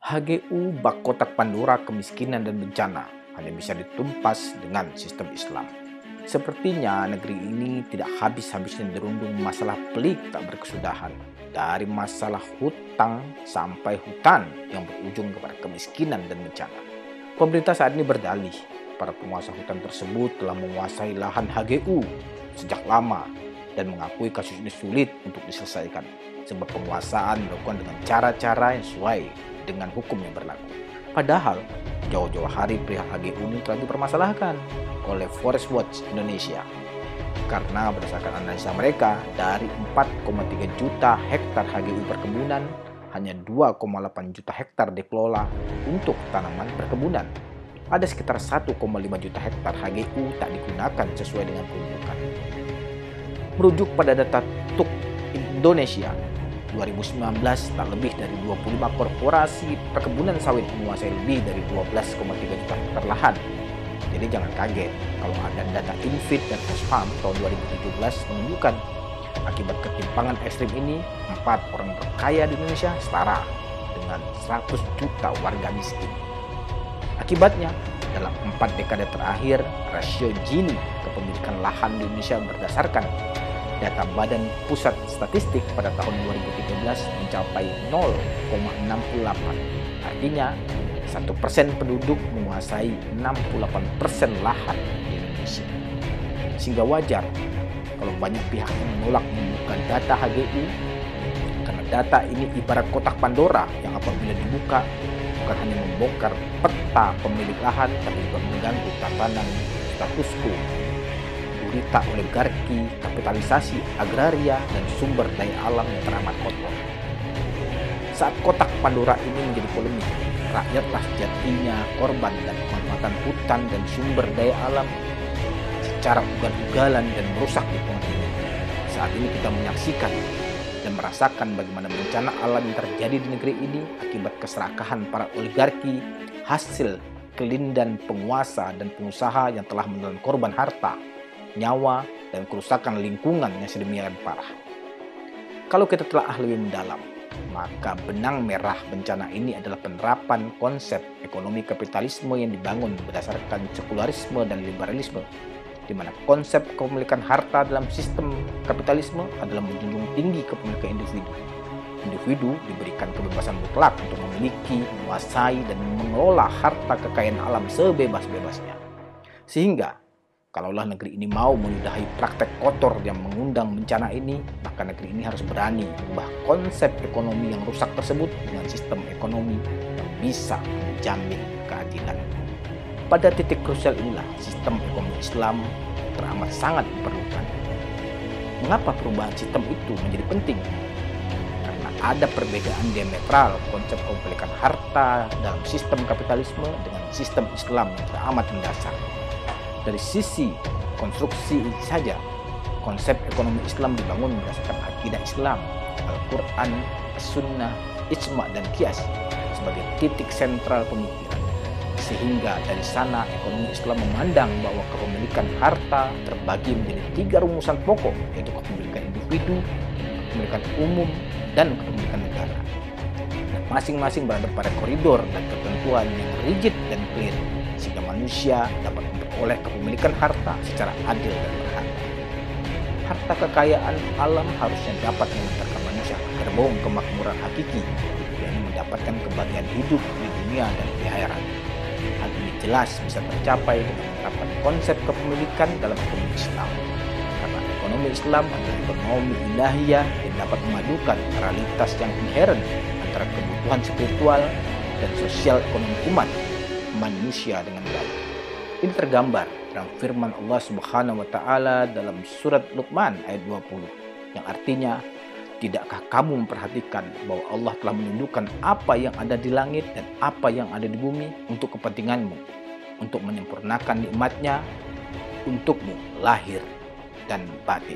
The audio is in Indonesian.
HGU bak kotak Pandora kemiskinan dan bencana hanya bisa ditumpas dengan sistem Islam. Sepertinya negeri ini tidak habis-habisnya dirundung masalah pelik tak berkesudahan. Dari masalah hutang sampai hutan yang berujung kepada kemiskinan dan bencana. Pemerintah saat ini berdalih, para penguasa hutan tersebut telah menguasai lahan HGU sejak lama dan mengakui kasus ini sulit untuk diselesaikan. Sebab penguasaan dilakukan dengan cara-cara yang sesuai dengan hukum yang berlaku. Padahal jauh-jauh hari pihak HGU ini telah dipermasalahkan oleh Forest Watch Indonesia. Karena berdasarkan analisa mereka, dari 4,3 juta hektar HGU perkebunan, hanya 2,8 juta hektar dikelola untuk tanaman perkebunan. Ada sekitar 1,5 juta hektar HGU tak digunakan sesuai dengan peruntukan. Merujuk pada data TUK Indonesia, 2019 tak lebih dari 25 korporasi perkebunan sawit menguasai lebih dari 12,3 juta hektar lahan. Jadi jangan kaget kalau ada data Infid dan Oxfam tahun 2017 menunjukkan akibat ketimpangan ekstrim ini 4 orang terkaya di Indonesia setara dengan 100 juta warga miskin. Akibatnya, dalam 4 dekade terakhir, rasio Gini kepemilikan lahan di Indonesia berdasarkan data Badan Pusat Statistik pada tahun 2013 mencapai 0,68. Artinya, 1% penduduk menguasai 68% lahan di Indonesia. Sehingga wajar kalau banyak pihak yang menolak membuka data HGU, karena data ini ibarat kotak Pandora yang apabila dibuka bukan hanya membongkar peta pemilik lahan, tapi juga mengganggu tatanan status quo, gurita oligarki, kapitalisasi agraria, dan sumber daya alam yang teramat kotor. Saat kotak Pandora ini menjadi polemik, rakyatlah sejatinya korban dan pemanfaatan hutan dan sumber daya alam secara ugal-ugalan dan merusak lingkungan hidup. Saat ini kita menyaksikan dan merasakan bagaimana bencana alam yang terjadi di negeri ini akibat keserakahan para oligarki, hasil kelindan penguasa dan pengusaha yang telah menelan korban harta, nyawa, dan kerusakan lingkungan yang sedemikian parah. Kalau kita telah lebih mendalam, maka benang merah bencana ini adalah penerapan konsep ekonomi kapitalisme yang dibangun berdasarkan sekularisme dan liberalisme, di mana konsep kepemilikan harta dalam sistem kapitalisme adalah menjunjung tinggi kepemilikan individu. Individu diberikan kebebasan mutlak untuk memiliki, menguasai, dan mengelola harta kekayaan alam sebebas-bebasnya. Sehingga, kalaulah negeri ini mau menyudahi praktek kotor yang mengundang bencana ini, maka negeri ini harus berani mengubah konsep ekonomi yang rusak tersebut dengan sistem ekonomi yang bisa menjamin keadilan. Pada titik krusial inilah sistem ekonomi Islam teramat sangat diperlukan. Mengapa perubahan sistem itu menjadi penting? Karena ada perbedaan diametral konsep kepemilikan harta dalam sistem kapitalisme dengan sistem Islam yang teramat mendasar. Dari sisi konstruksi saja, konsep ekonomi Islam dibangun berdasarkan akidah Islam, Al-Quran, Sunnah, Ijma' dan Qiyas sebagai titik sentral pemikiran. Sehingga dari sana ekonomi Islam memandang bahwa kepemilikan harta terbagi menjadi 3 rumusan pokok, yaitu kepemilikan individu, kepemilikan umum, dan kepemilikan negara. Dan masing-masing berada pada koridor dan ketentuan yang rigid dan clear, sehingga manusia dapat memperoleh kepemilikan harta secara adil dan berhak. Harta kekayaan alam harusnya dapat mengantarkan manusia ke gerbong kemakmuran hakiki, yakni mendapatkan kebahagiaan hidup di dunia dan di akhirat. Hal ini jelas bisa tercapai dengan menerapkan konsep kepemilikan dalam ekonomi Islam. Karena ekonomi Islam adalah ekonomi ilahiyah yang dapat memadukan realitas yang inheren antara kebutuhan spiritual dan sosial ekonomi umat manusia dengan baik. Ini tergambar dalam firman Allah Subhanahu wa taala dalam surat Luqman ayat 20 yang artinya, tidakkah kamu memperhatikan bahwa Allah telah menundukkan apa yang ada di langit dan apa yang ada di bumi untuk kepentinganmu, untuk menyempurnakan nikmat-Nya untukmu lahir dan batin.